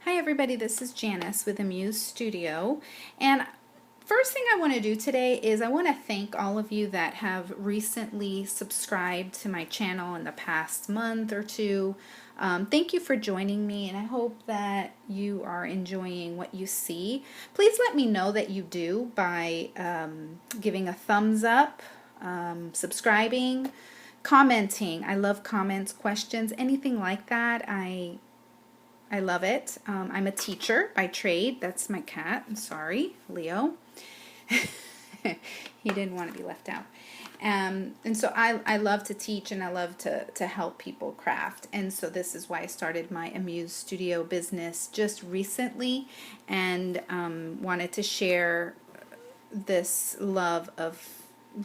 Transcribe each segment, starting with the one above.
Hi everybody, this is Janice with the Muse Studio, and first thing I want to do today is I want to thank all of you that have recently subscribed to my channel in the past month or two. Thank you for joining me, and I hope that you are enjoying what you see. Please let me know that you do by giving a thumbs up, subscribing, commenting. I love comments, questions, anything like that. I love it. I'm a teacher by trade. That's my cat. I'm sorry, Leo. He didn't want to be left out. And so I love to teach and I love to help people craft. And so this is why I started my Muse Studio business just recently, and wanted to share this love of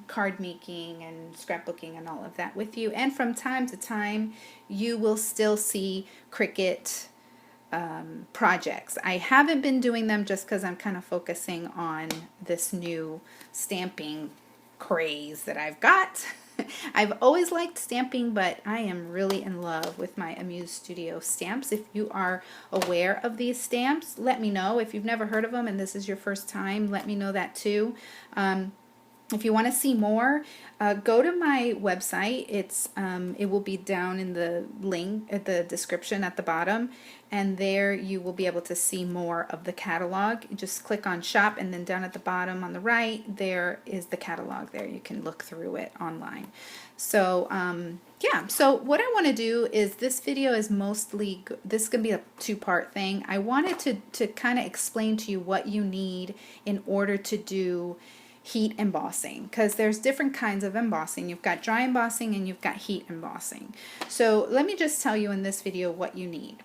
card making and scrapbooking and all of that with you. And from time to time, you will still see Cricut projects. I haven't been doing them just because I'm kind of focusing on this new stamping craze that I've got. I've always liked stamping, but I am really in love with my Muse Studio stamps. If you are aware of these stamps, let me know. If you've never heard of them and this is your first time, let me know that too. If you want to see more, go to my website. It will be down in the link at the description at the bottom, and there you will be able to see more of the catalog. You just click on shop, and then down at the bottom on the right there is the catalog. There you can look through it online. So yeah, so what I want to do is, this video is mostly, this is going to be a two-part thing. I wanted to kind of explain to you what you need in order to do heat embossing, because there's different kinds of embossing. You've got dry embossing and you've got heat embossing. So let me just tell you in this video what you need.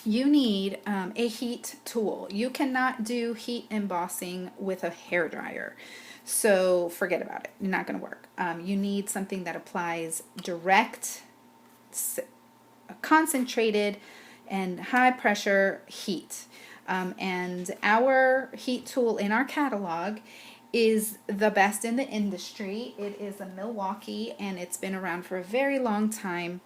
You need a heat tool. You cannot do heat embossing with a hairdryer, so forget about it. It's not going to work. You need something that applies direct, concentrated, and high pressure heat. And our heat tool in our catalog is the best in the industry. It is a Milwaukee, and it's been around for a very long time.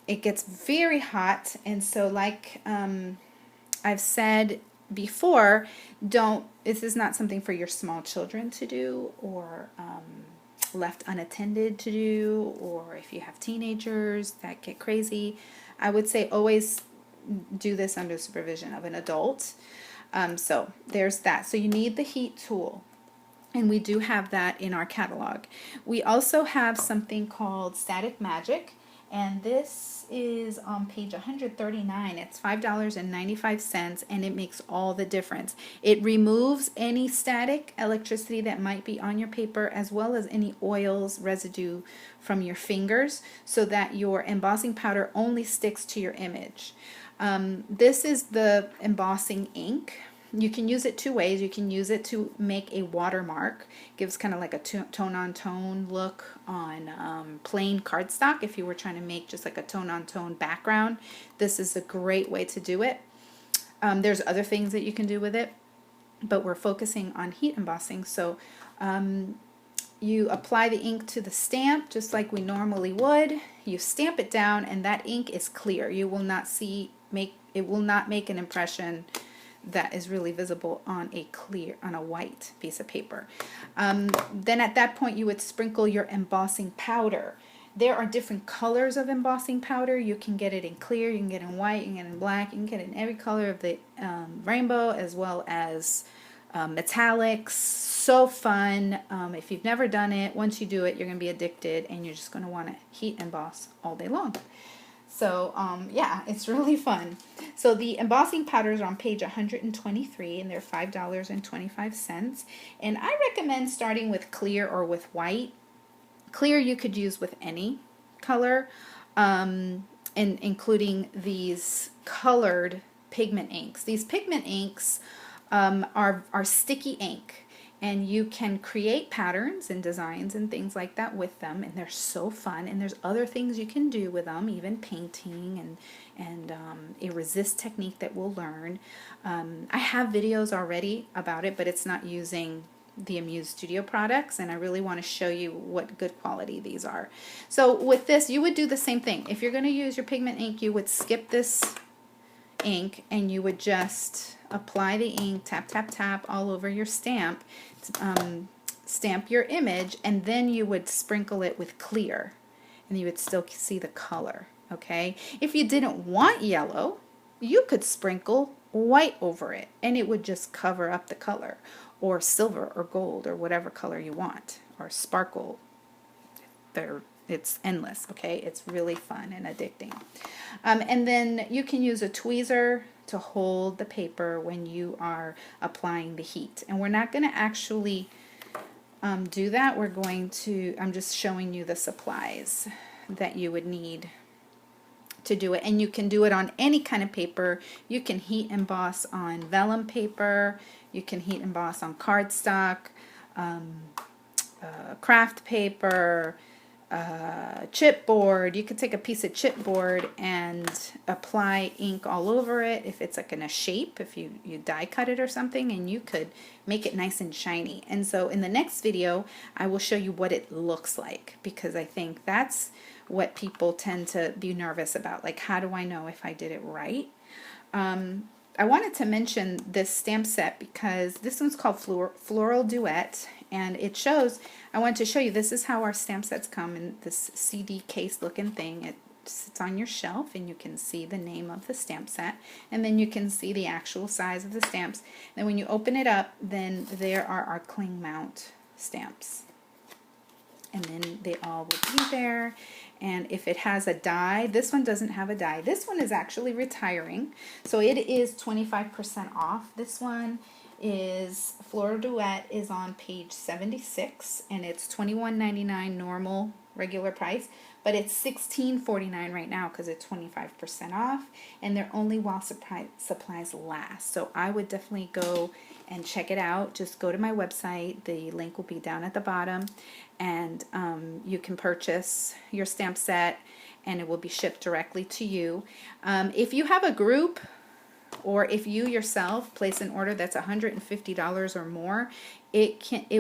It gets very hot, and so like I've said before, this is not something for your small children to do, or left unattended to do, or if you have teenagers that get crazy. I would say always do this under supervision of an adult. So there's that. So you need the heat tool, and we do have that in our catalog. We also have something called Static Magic, and this is on page 139. It's $5.95, and it makes all the difference. It removes any static electricity that might be on your paper, as well as any oils, residue from your fingers, so that your embossing powder only sticks to your image. This is the embossing ink. You can use it two ways. You can use it to make a watermark. Gives kind of like a tone-on-tone look on plain cardstock. If you were trying to make just like a tone-on-tone background, this is a great way to do it. There's other things that you can do with it, but we're focusing on heat embossing. So you apply the ink to the stamp just like we normally would. You stamp it down, and that ink is clear. You will not it will not make an impression that is really visible on a white piece of paper. Then at that point you would sprinkle your embossing powder. There are different colors of embossing powder. You can get it in clear, you can get it in white, you can get it in black, you can get it in every color of the rainbow, as well as metallics. So fun. If you've never done it, once you do it, you're going to be addicted, and you're just going to want to heat emboss all day long. So yeah, it's really fun. So the embossing powders are on page 123, and they're $5.25. And I recommend starting with clear or with white. Clear you could use with any color, and including these colored pigment inks. These pigment inks are sticky ink, and you can create patterns and designs and things like that with them, and they're so fun. And there's other things you can do with them, even painting and a resist technique that we'll learn. I have videos already about it, but it's not using the Muse Studio products, and I really want to show you what good quality these are. So with this, you would do the same thing. If you're going to use your pigment ink, you would skip this ink and you would just apply the ink, tap, tap, tap all over your stamp, stamp your image, and then you would sprinkle it with clear and you would still see the color. Okay, if you didn't want yellow, you could sprinkle white over it and it would just cover up the color, or silver or gold or whatever color you want, or sparkle. It's endless. Okay, it's really fun and addicting. And then you can use a tweezer to hold the paper when you are applying the heat. And we're not going to actually do that. I'm just showing you the supplies that you would need to do it. And you can do it on any kind of paper. You can heat emboss on vellum paper. You can heat emboss on cardstock, craft paper, chipboard. You could take a piece of chipboard and apply ink all over it if it's like in a shape, if you die cut it or something, and you could make it nice and shiny. And so in the next video I will show you what it looks like, because I think that's what people tend to be nervous about, like how do I know if I did it right. I wanted to mention this stamp set because this one's called Floral Duet, and it shows, I wanted to show you, this is how our stamp sets come in this CD case looking thing. It sits on your shelf and you can see the name of the stamp set, and then you can see the actual size of the stamps. And when you open it up, then there are our cling mount stamps. And then they all will be there. And if it has a die, this one doesn't have a die. This one is actually retiring, so it is 25% off. This one is Floral Duet is on page 76, and it's $21.99 normal regular price, but it's $16.49 right now because it's 25% off, and they're only while supplies last. So I would definitely go and check it out. Just go to my website. The link will be down at the bottom, and you can purchase your stamp set and it will be shipped directly to you. If you have a group, or if you yourself place an order that's $150 or more, it